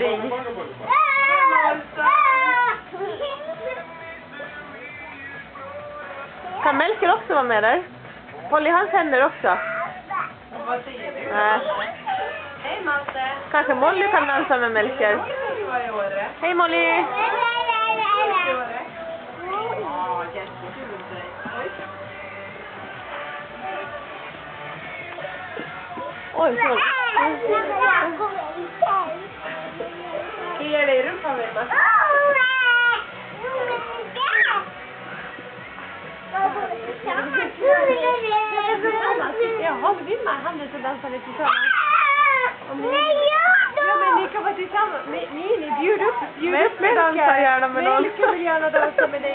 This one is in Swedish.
ring. Kan Melker också vara med där? Håll i hans händer också. Vad säger du? Nej. Hej Malte. Kanske Molly kan dansa med Melker. Hej Molly! Ja, jättekul. Oj, förlåt. Kliar dig i rumpan med Malte. Jaha, vill man handen så dansar ni tillsammans? Ja, men ni kan vara tillsammans. Ni bjuder upp Melker dansar gärna med någon. Melker vill gärna dansa med dig.